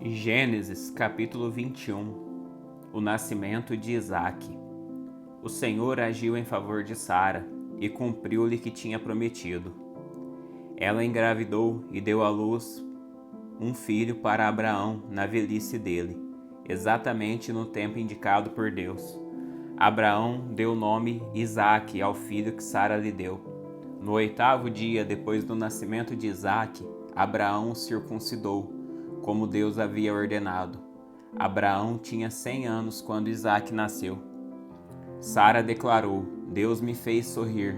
Gênesis capítulo 21. O nascimento de Isaque. O Senhor agiu em favor de Sara e cumpriu-lhe que tinha prometido. Ela engravidou e deu à luz um filho para Abraão na velhice dele, exatamente no tempo indicado por Deus. Abraão deu o nome Isaque ao filho que Sara lhe deu. No 8º dia depois do nascimento de Isaque, Abraão o circuncidou, como Deus havia ordenado. Abraão tinha 100 anos quando Isaque nasceu. Sara declarou: Deus me fez sorrir.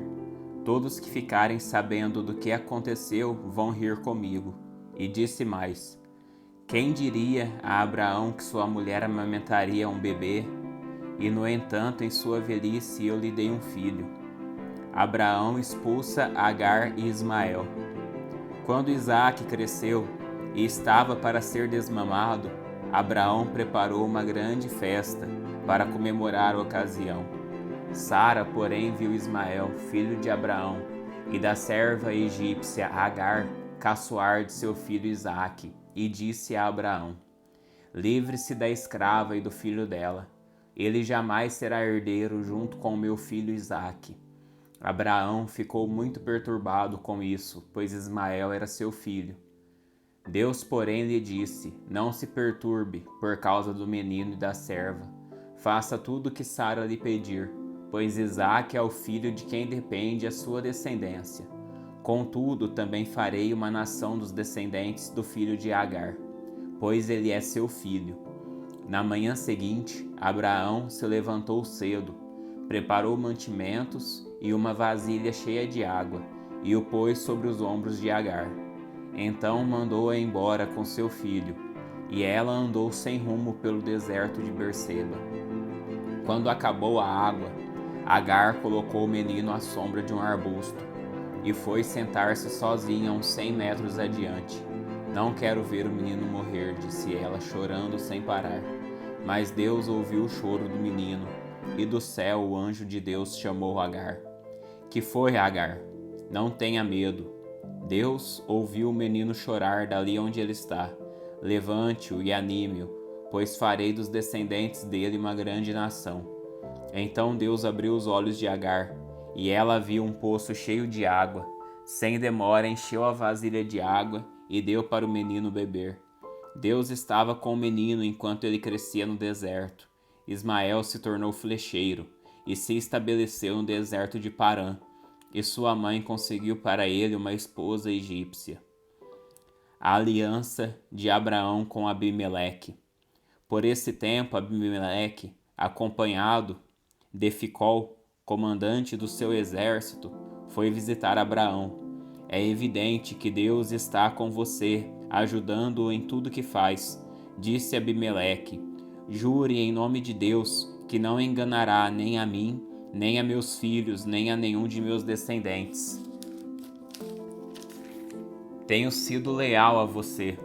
Todos que ficarem sabendo do que aconteceu vão rir comigo. E disse mais: quem diria a Abraão que sua mulher amamentaria um bebê? E no entanto, em sua velhice eu lhe dei um filho. Abraão expulsa Agar e Ismael. Quando Isaque cresceu e estava para ser desmamado, Abraão preparou uma grande festa para comemorar a ocasião. Sara, porém, viu Ismael, filho de Abraão, e da serva egípcia Agar, caçoar de seu filho Isaque, e disse a Abraão: livre-se da escrava e do filho dela. Ele jamais será herdeiro junto com meu filho Isaque. Abraão ficou muito perturbado com isso, pois Ismael era seu filho. Deus, porém, lhe disse: não se perturbe por causa do menino e da serva. Faça tudo o que Sara lhe pedir, pois Isaque é o filho de quem depende a sua descendência. Contudo, também farei uma nação dos descendentes do filho de Agar, pois ele é seu filho. Na manhã seguinte, Abraão se levantou cedo, preparou mantimentos e uma vasilha cheia de água, e o pôs sobre os ombros de Agar. Então mandou-a embora com seu filho, e ela andou sem rumo pelo deserto de Berseba. Quando acabou a água, Agar colocou o menino à sombra de um arbusto, e foi sentar-se sozinha uns 100 metros adiante. Não quero ver o menino morrer, disse ela, chorando sem parar. Mas Deus ouviu o choro do menino, e do céu o anjo de Deus chamou Agar. Que foi, Agar? Não tenha medo. Deus ouviu o menino chorar dali onde ele está. Levante-o e anime-o, pois farei dos descendentes dele uma grande nação. Então Deus abriu os olhos de Agar, e ela viu um poço cheio de água. Sem demora encheu a vasilha de água e deu para o menino beber. Deus estava com o menino enquanto ele crescia no deserto. Ismael se tornou flecheiro e se estabeleceu no deserto de Parã, e sua mãe conseguiu para ele uma esposa egípcia. A aliança de Abraão com Abimeleque. Por esse tempo, Abimeleque, acompanhado de Ficol, comandante do seu exército, foi visitar Abraão. É evidente que Deus está com você, ajudando-o em tudo que faz, disse Abimeleque. Jure em nome de Deus que não enganará nem a mim, nem a meus filhos, nem a nenhum de meus descendentes. Tenho sido leal a você.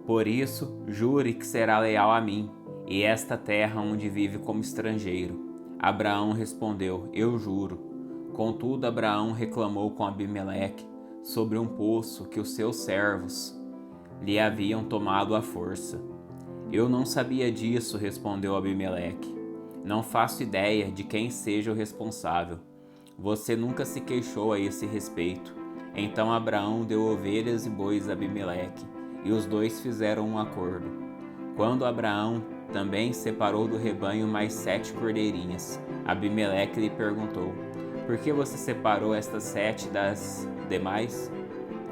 Por isso, jure que será leal a mim, e esta terra onde vive como estrangeiro. Abraão respondeu: eu juro. Contudo, Abraão reclamou com Abimeleque sobre um poço que os seus servos lhe haviam tomado à força. Eu não sabia disso, respondeu Abimeleque. Não faço ideia de quem seja o responsável. Você nunca se queixou a esse respeito. Então Abraão deu ovelhas e bois a Abimeleque, e os dois fizeram um acordo. Quando Abraão também separou do rebanho mais 7 cordeirinhas, Abimeleque lhe perguntou: por que você separou estas 7 das demais?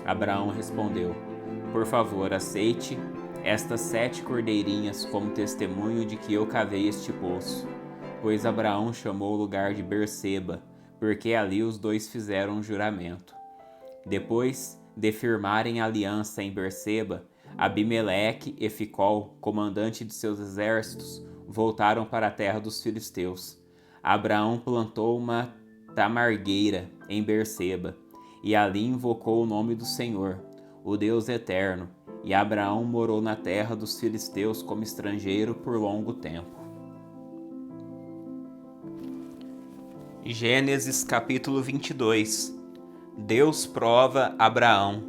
Abraão respondeu: por favor, aceite estas 7 cordeirinhas como testemunho de que eu cavei este poço. Pois Abraão chamou o lugar de Berseba, porque ali os dois fizeram um juramento. Depois de firmarem aliança em Berseba, Abimeleque e Ficol, comandante de seus exércitos, voltaram para a terra dos filisteus. Abraão plantou uma tamargueira em Berseba, e ali invocou o nome do Senhor, o Deus eterno, e Abraão morou na terra dos filisteus como estrangeiro por longo tempo. Gênesis capítulo 22. Deus prova Abraão.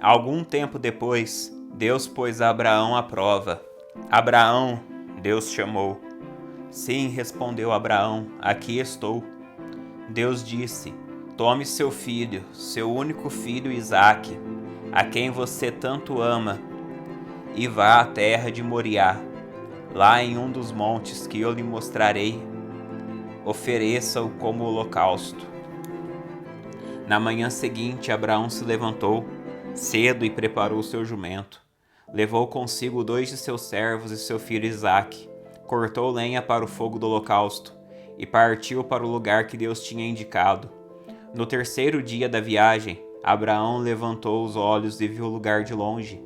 Algum tempo depois, Deus pôs Abraão à prova. Abraão, Deus chamou. Sim, respondeu Abraão, aqui estou. Deus disse: tome seu filho, seu único filho Isaque, a quem você tanto ama, e vá à terra de Moriá. Lá em um dos montes que eu lhe mostrarei, ofereça-o como holocausto. Na manhã seguinte, Abraão se levantou cedo e preparou seu jumento. Levou consigo 2 de seus servos e seu filho Isaque, cortou lenha para o fogo do holocausto e partiu para o lugar que Deus tinha indicado. No terceiro dia da viagem, Abraão levantou os olhos e viu o lugar de longe.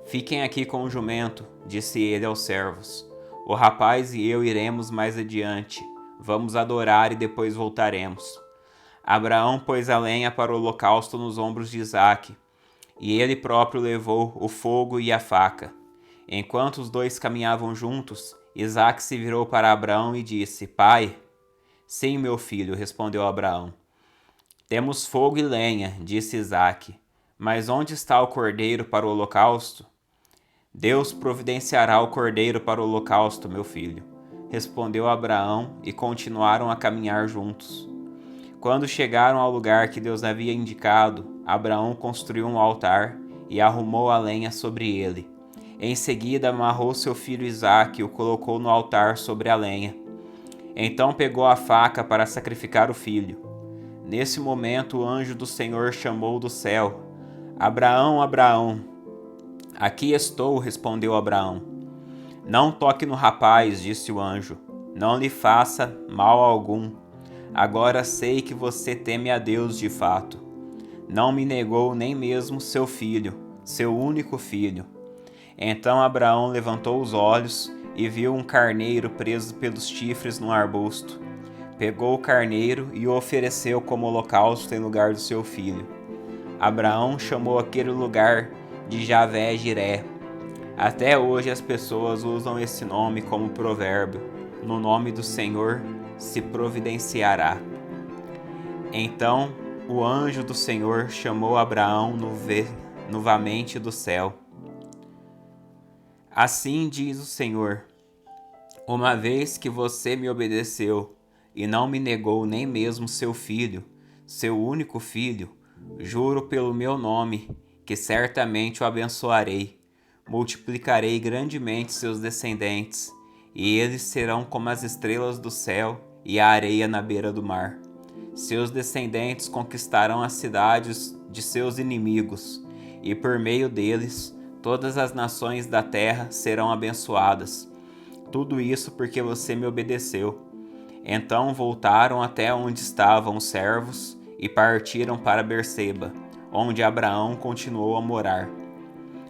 Fiquem aqui com o jumento, disse ele aos servos. O rapaz e eu iremos mais adiante. Vamos adorar e depois voltaremos. Abraão pôs a lenha para o holocausto nos ombros de Isaque, e ele próprio levou o fogo e a faca. Enquanto os dois caminhavam juntos, Isaque se virou para Abraão e disse: Pai? Sim, meu filho, respondeu Abraão. Temos fogo e lenha, disse Isaque, mas onde está o cordeiro para o holocausto? Deus providenciará o cordeiro para o holocausto, meu filho, respondeu Abraão, e continuaram a caminhar juntos. Quando chegaram ao lugar que Deus havia indicado, Abraão construiu um altar e arrumou a lenha sobre ele. Em seguida, amarrou seu filho Isaque e o colocou no altar sobre a lenha. Então pegou a faca para sacrificar o filho. Nesse momento, o anjo do Senhor chamou do céu: Abraão, Abraão. Aqui estou, respondeu Abraão. Não toque no rapaz, disse o anjo. Não lhe faça mal algum. Agora sei que você teme a Deus de fato. Não me negou nem mesmo seu filho, seu único filho. Então Abraão levantou os olhos e viu um carneiro preso pelos chifres num arbusto. Pegou o carneiro e o ofereceu como holocausto em lugar do seu filho. Abraão chamou aquele lugar de Javé-Jiré. Até hoje as pessoas usam esse nome como provérbio: no nome do Senhor se providenciará. Então o anjo do Senhor chamou Abraão novamente do céu. Assim diz o Senhor: uma vez que você me obedeceu e não me negou nem mesmo seu filho, seu único filho, juro pelo meu nome que certamente o abençoarei. Multiplicarei grandemente seus descendentes, e eles serão como as estrelas do céu e a areia na beira do mar. Seus descendentes conquistarão as cidades de seus inimigos, e por meio deles todas as nações da terra serão abençoadas. Tudo isso porque você me obedeceu. Então voltaram até onde estavam os servos e partiram para Berseba, onde Abraão continuou a morar.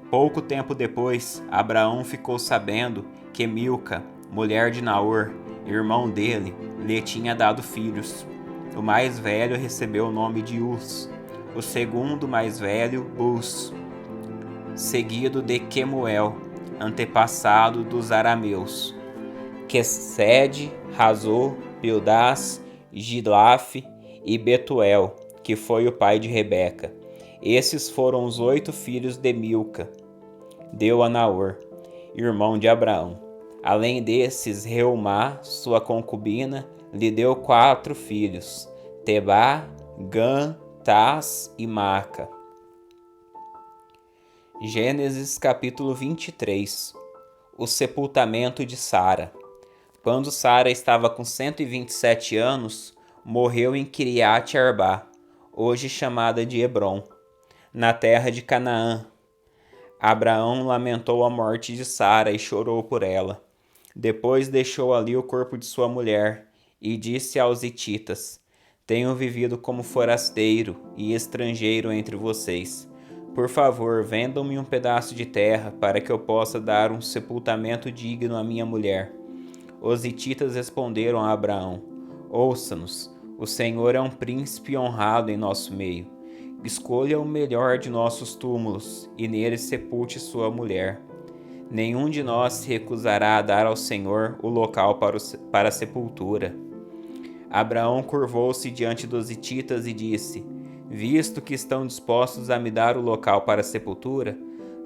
Pouco tempo depois, Abraão ficou sabendo que Milca, mulher de Naor, irmão dele, lhe tinha dado filhos. O mais velho recebeu o nome de Uz, o segundo mais velho, Buz, seguido de Quemuel, antepassado dos arameus, Quesed, Razô, Pildás, Gilaf e Betuel, que foi o pai de Rebeca. Esses foram os 8 filhos de Milca. Deu a Naor, irmão de Abraão. Além desses, Reumá, sua concubina, lhe deu 4 filhos: Tebá, Gã, Tás e Maca. Gênesis capítulo 23. O sepultamento de Sara. Quando Sara estava com 127 anos, morreu em Kiriat Arbá, hoje chamada de Hebrom, na terra de Canaã. Abraão lamentou a morte de Sara e chorou por ela. Depois deixou ali o corpo de sua mulher e disse aos hititas: Tenho vivido como forasteiro e estrangeiro entre vocês. Por favor, vendam-me um pedaço de terra para que eu possa dar um sepultamento digno à minha mulher. Os hititas responderam a Abraão: Ouça-nos, o Senhor é um príncipe honrado em nosso meio. Escolha o melhor de nossos túmulos e nele sepulte sua mulher. Nenhum de nós se recusará a dar ao Senhor o local para a sepultura. Abraão curvou-se diante dos hititas e disse: Visto que estão dispostos a me dar o local para a sepultura,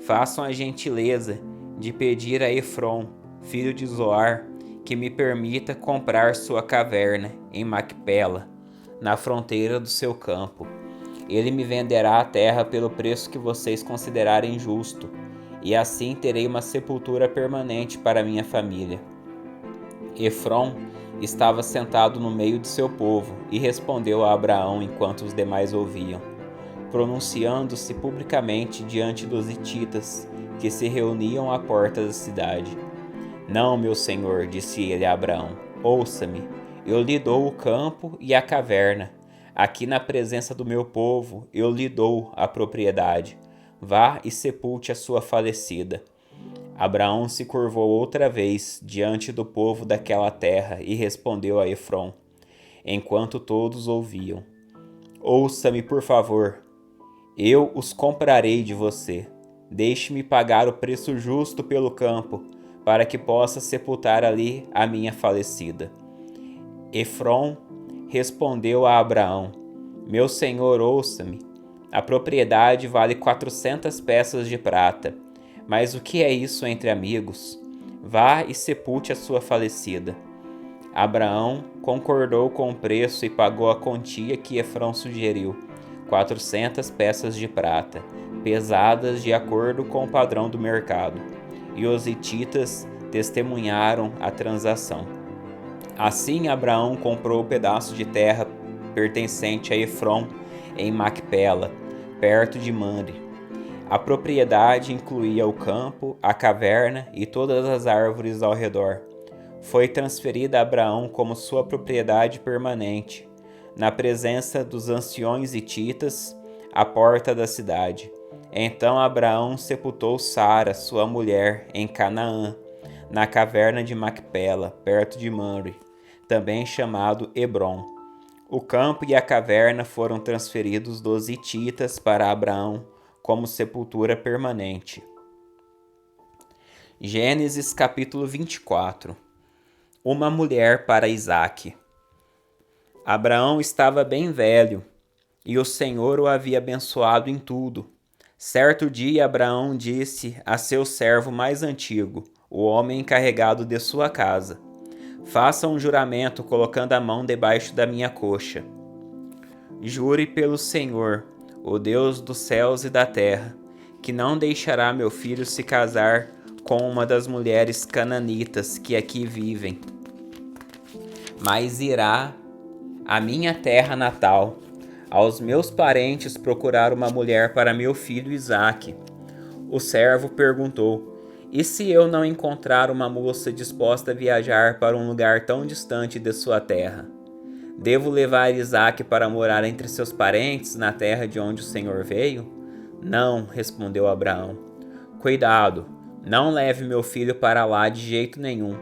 façam a gentileza de pedir a Efron, filho de Zoar, que me permita comprar sua caverna em Macpela, na fronteira do seu campo. Ele me venderá a terra pelo preço que vocês considerarem justo, e assim terei uma sepultura permanente para minha família. Efron estava sentado no meio de seu povo e respondeu a Abraão enquanto os demais ouviam, pronunciando-se publicamente diante dos hititas que se reuniam à porta da cidade. Não, meu senhor, disse ele a Abraão, ouça-me, eu lhe dou o campo e a caverna. Aqui na presença do meu povo eu lhe dou a propriedade. Vá e sepulte a sua falecida. Abraão se curvou outra vez diante do povo daquela terra e respondeu a Efron, enquanto todos ouviam: ouça-me, por favor. Eu os comprarei de você. Deixe-me pagar o preço justo pelo campo, para que possa sepultar ali a minha falecida. Efron respondeu a Abraão: meu senhor, ouça-me. A propriedade vale 400 peças de prata. Mas o que é isso entre amigos? Vá e sepulte a sua falecida. Abraão concordou com o preço e pagou a quantia que Efron sugeriu, 400 peças de prata, pesadas de acordo com o padrão do mercado. E os hititas testemunharam a transação. Assim Abraão comprou o pedaço de terra pertencente a Efron em Macpela, perto de Mamre. A propriedade incluía o campo, a caverna e todas as árvores ao redor. Foi transferida a Abraão como sua propriedade permanente, na presença dos anciões hititas, à porta da cidade. Então Abraão sepultou Sara, sua mulher, em Canaã, na caverna de Macpela, perto de Mamre, também chamado Hebrom. O campo e a caverna foram transferidos dos hititas para Abraão como sepultura permanente. Gênesis capítulo 24. Uma mulher para Isaque. Abraão estava bem velho, e o Senhor o havia abençoado em tudo. Certo dia Abraão disse a seu servo mais antigo, o homem encarregado de sua casa: faça um juramento colocando a mão debaixo da minha coxa. Jure pelo Senhor, o Deus dos céus e da terra, que não deixará meu filho se casar com uma das mulheres cananitas que aqui vivem, mas irá à minha terra natal, aos meus parentes, procurar uma mulher para meu filho Isaque. O servo perguntou: e se eu não encontrar uma moça disposta a viajar para um lugar tão distante de sua terra? Devo levar Isaque para morar entre seus parentes, na terra de onde o Senhor veio? Não, respondeu Abraão. Cuidado, não leve meu filho para lá de jeito nenhum.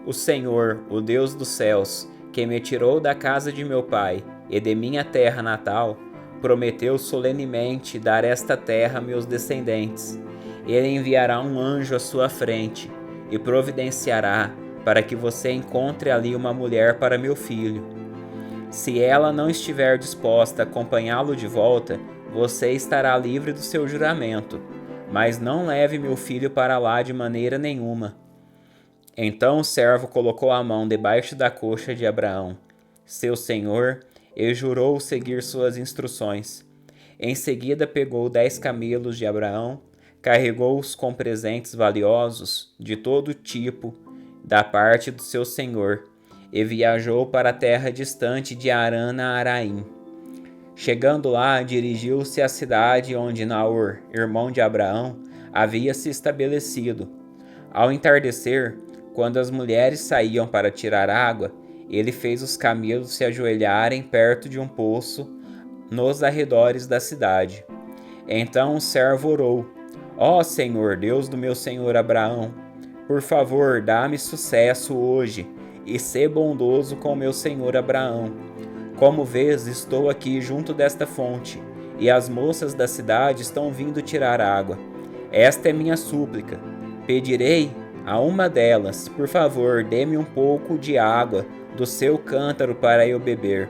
O Senhor, o Deus dos céus, que me tirou da casa de meu pai e de minha terra natal, prometeu solenemente dar esta terra a meus descendentes. Ele enviará um anjo à sua frente e providenciará para que você encontre ali uma mulher para meu filho. Se ela não estiver disposta a acompanhá-lo de volta, você estará livre do seu juramento, mas não leve meu filho para lá de maneira nenhuma. Então o servo colocou a mão debaixo da coxa de Abraão, seu senhor, e jurou seguir suas instruções. Em seguida pegou 10 camelos de Abraão, carregou-os com presentes valiosos de todo tipo da parte do seu senhor, e viajou para a terra distante de Harã-Araim. Chegando lá, dirigiu-se à cidade onde Naor, irmão de Abraão, havia se estabelecido. Ao entardecer, quando as mulheres saíam para tirar água, ele fez os camelos se ajoelharem perto de um poço nos arredores da cidade. Então o servo orou: ó Senhor, Deus do meu senhor Abraão, por favor, dá-me sucesso hoje e sê bondoso com meu senhor Abraão. Como vês, estou aqui junto desta fonte, e as moças da cidade estão vindo tirar água. Esta é minha súplica. Pedirei a uma delas: por favor, dê-me um pouco de água do seu cântaro para eu beber.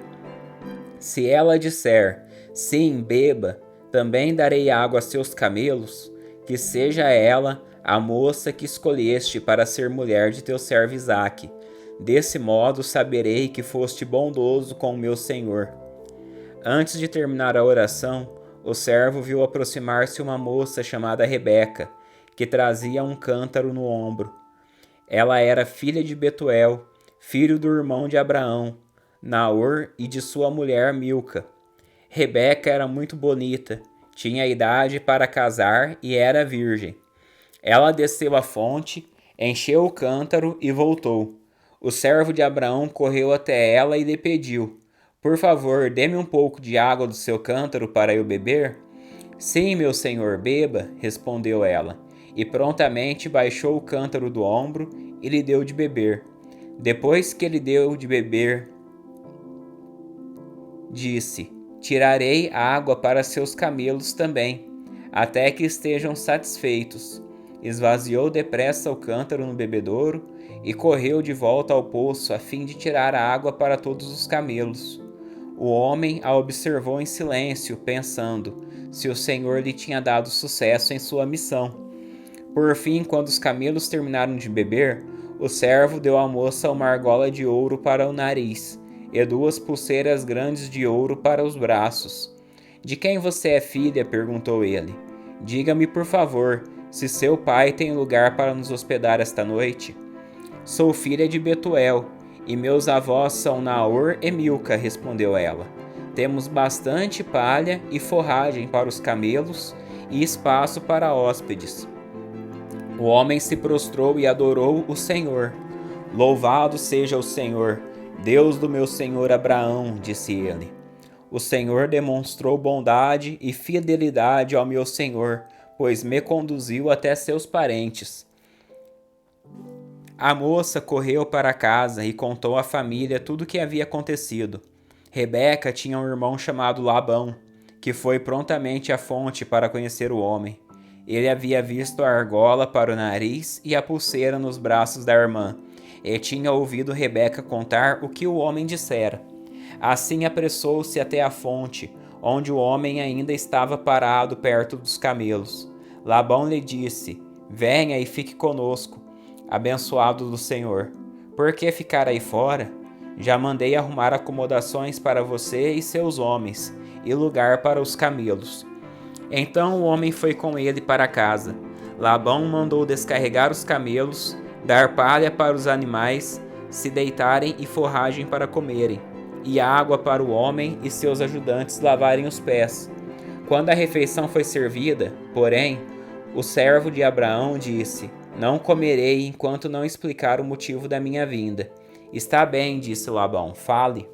Se ela disser: sim, beba, também darei água a seus camelos, que seja ela a moça que escolheste para ser mulher de teu servo Isaque. Desse modo saberei que foste bondoso com o meu senhor. Antes de terminar a oração, o servo viu aproximar-se uma moça chamada Rebeca, que trazia um cântaro no ombro. Ela era filha de Betuel, filho do irmão de Abraão, Naor, e de sua mulher Milca. Rebeca era muito bonita, tinha idade para casar e era virgem. Ela desceu à fonte, encheu o cântaro e voltou. O servo de Abraão correu até ela e lhe pediu: Por favor, dê-me um pouco de água do seu cântaro para eu beber? Sim, meu senhor, beba, respondeu ela. E prontamente baixou o cântaro do ombro e lhe deu de beber. Depois que lhe deu de beber, disse: Tirarei água para seus camelos também, até que estejam satisfeitos. Esvaziou depressa o cântaro no bebedouro e correu de volta ao poço a fim de tirar a água para todos os camelos. O homem a observou em silêncio, pensando se o Senhor lhe tinha dado sucesso em sua missão. Por fim, quando os camelos terminaram de beber, o servo deu à moça uma argola de ouro para o nariz e 2 pulseiras grandes de ouro para os braços. De quem você é filha? Perguntou ele. Diga-me, por favor, se seu pai tem lugar para nos hospedar esta noite. Sou filha de Betuel, e meus avós são Naor e Milca, respondeu ela. Temos bastante palha e forragem para os camelos e espaço para hóspedes. O homem se prostrou e adorou o Senhor. Louvado seja o Senhor, Deus do meu senhor Abraão, disse ele. O Senhor demonstrou bondade e fidelidade ao meu senhor, pois me conduziu até seus parentes. A moça correu para casa e contou à família tudo o que havia acontecido. Rebeca tinha um irmão chamado Labão, que foi prontamente à fonte para conhecer o homem. Ele havia visto a argola para o nariz e a pulseira nos braços da irmã, e tinha ouvido Rebeca contar o que o homem dissera. Assim apressou-se até a fonte, onde o homem ainda estava parado perto dos camelos. Labão lhe disse: Venha e fique conosco, abençoado do Senhor. Por que ficar aí fora? Já mandei arrumar acomodações para você e seus homens, e lugar para os camelos. Então o homem foi com ele para casa. Labão mandou descarregar os camelos, dar palha para os animais se deitarem e forragem para comerem, e água para o homem e seus ajudantes lavarem os pés. Quando a refeição foi servida, porém, o servo de Abraão disse: Não comerei enquanto não explicar o motivo da minha vinda. Está bem, disse Labão, fale.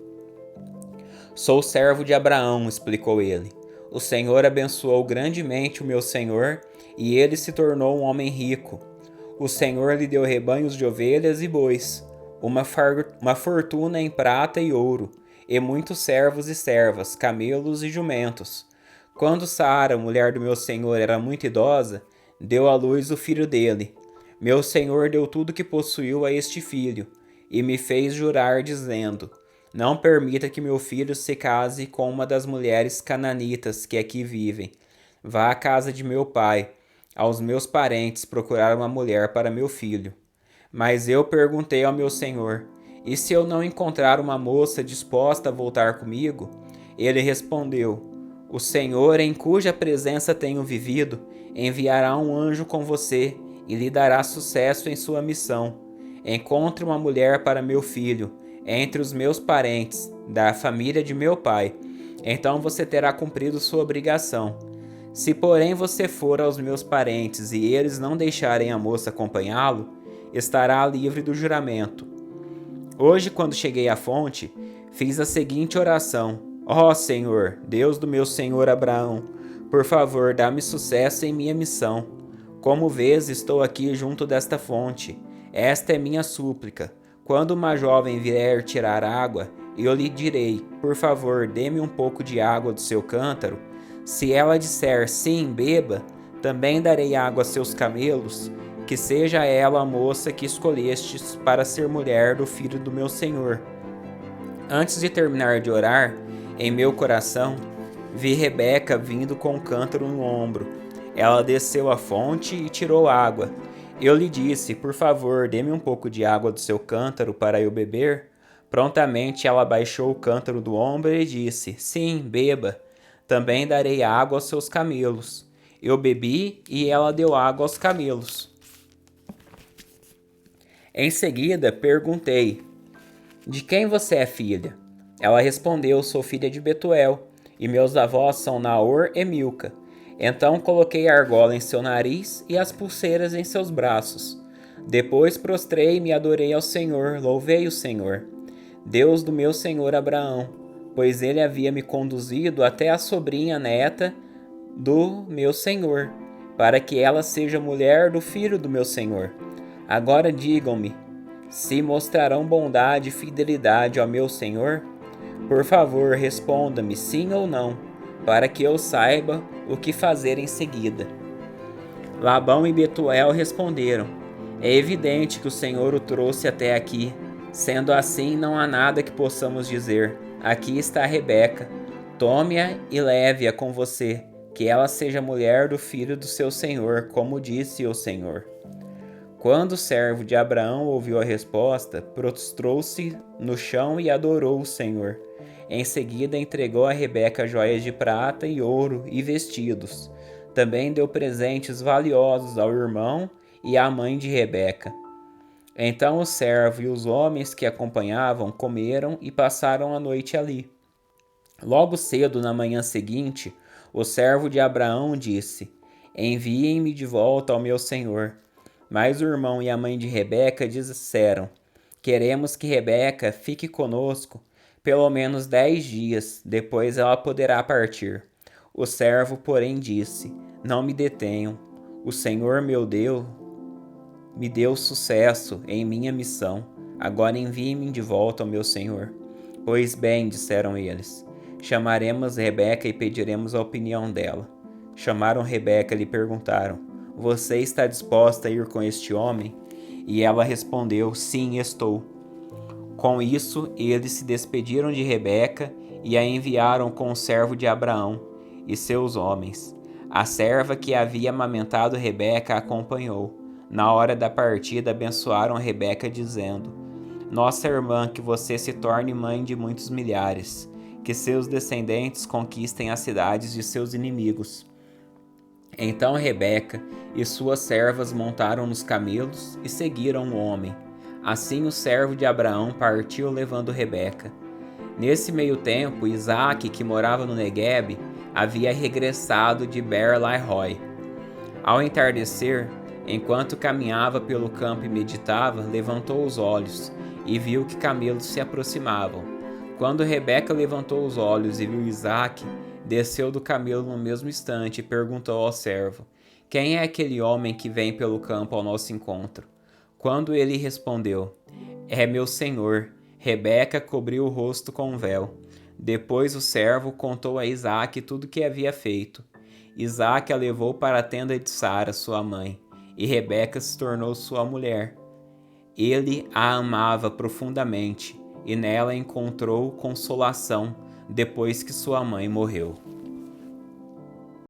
Sou servo de Abraão, explicou ele. O Senhor abençoou grandemente o meu senhor, e ele se tornou um homem rico. O Senhor lhe deu rebanhos de ovelhas e bois, uma fortuna em prata e ouro, e muitos servos e servas, camelos e jumentos. Quando Sara, mulher do meu senhor, era muito idosa, deu à luz o filho dele. Meu senhor deu tudo que possuiu a este filho, e me fez jurar, dizendo: Não permita que meu filho se case com uma das mulheres cananitas que aqui vivem. Vá à casa de meu pai, aos meus parentes, procurar uma mulher para meu filho. Mas eu perguntei ao meu senhor: E se eu não encontrar uma moça disposta a voltar comigo? Ele respondeu: O Senhor, em cuja presença tenho vivido, enviará um anjo com você e lhe dará sucesso em sua missão. Encontre uma mulher para meu filho, entre os meus parentes, da família de meu pai. Então você terá cumprido sua obrigação. Se, porém, você for aos meus parentes e eles não deixarem a moça acompanhá-lo, estará livre do juramento. Hoje, quando cheguei à fonte, fiz a seguinte oração: Ó Senhor, Deus do meu senhor Abraão, por favor, dá-me sucesso em minha missão. Como vês, estou aqui junto desta fonte. Esta é minha súplica. Quando uma jovem vier tirar água, eu lhe direi: por favor, dê-me um pouco de água do seu cântaro. Se ela disser sim, beba, também darei água a seus camelos. Que seja ela a moça que escolhestes para ser mulher do filho do meu senhor. Antes de terminar de orar, em meu coração, vi Rebeca vindo com um cântaro no ombro. Ela desceu à fonte e tirou água. Eu lhe disse: por favor, dê-me um pouco de água do seu cântaro para eu beber. Prontamente ela baixou o cântaro do ombro e disse: sim, beba. Também darei água aos seus camelos. Eu bebi e ela deu água aos camelos. Em seguida, perguntei: de quem você é filha? Ela respondeu: sou filha de Betuel, e meus avós são Naor e Milca. Então coloquei a argola em seu nariz e as pulseiras em seus braços. Depois prostrei-me e adorei ao Senhor, louvei o Senhor, Deus do meu senhor Abraão, pois ele havia me conduzido até a sobrinha neta do meu senhor, para que ela seja mulher do filho do meu senhor. Agora digam-me, se mostrarão bondade e fidelidade ao meu senhor? Por favor, responda-me sim ou não, para que eu saiba o que fazer em seguida. Labão e Betuel responderam: é evidente que o Senhor o trouxe até aqui. Sendo assim, não há nada que possamos dizer. Aqui está Rebeca. Tome-a e leve-a com você, que ela seja mulher do filho do seu senhor, como disse o Senhor. Quando o servo de Abraão ouviu a resposta, prostrou-se no chão e adorou o Senhor. Em seguida, entregou a Rebeca joias de prata e ouro e vestidos. Também deu presentes valiosos ao irmão e à mãe de Rebeca. Então o servo e os homens que acompanhavam comeram e passaram a noite ali. Logo cedo, na manhã seguinte, o servo de Abraão disse: enviem-me de volta ao meu senhor. Mas o irmão e a mãe de Rebeca disseram: queremos que Rebeca fique conosco pelo menos 10 dias, depois ela poderá partir. O servo, porém, disse: não me detenham. O Senhor, meu Deus, me deu sucesso em minha missão. Agora envie-me de volta ao meu senhor. Pois bem, disseram eles, chamaremos Rebeca e pediremos a opinião dela. Chamaram Rebeca e lhe perguntaram: você está disposta a ir com este homem? E ela respondeu: sim, estou. Com isso, eles se despediram de Rebeca e a enviaram com o servo de Abraão e seus homens. A serva que havia amamentado Rebeca a acompanhou. Na hora da partida, abençoaram Rebeca, dizendo: nossa irmã, que você se torne mãe de muitos milhares, que seus descendentes conquistem as cidades de seus inimigos. Então Rebeca e suas servas montaram nos camelos e seguiram o homem. Assim o servo de Abraão partiu levando Rebeca. Nesse meio tempo, Isaque, que morava no Neguebe, havia regressado de Ber-lai-roi. Ao entardecer, enquanto caminhava pelo campo e meditava, levantou os olhos e viu que camelos se aproximavam. Quando Rebeca levantou os olhos e viu Isaque, desceu do camelo no mesmo instante e perguntou ao servo: quem é aquele homem que vem pelo campo ao nosso encontro? Quando ele respondeu: é meu senhor, Rebeca cobriu o rosto com um véu. Depois o servo contou a Isaque tudo o que havia feito. Isaque a levou para a tenda de Sara, sua mãe, e Rebeca se tornou sua mulher. Ele a amava profundamente e nela encontrou consolação depois que sua mãe morreu.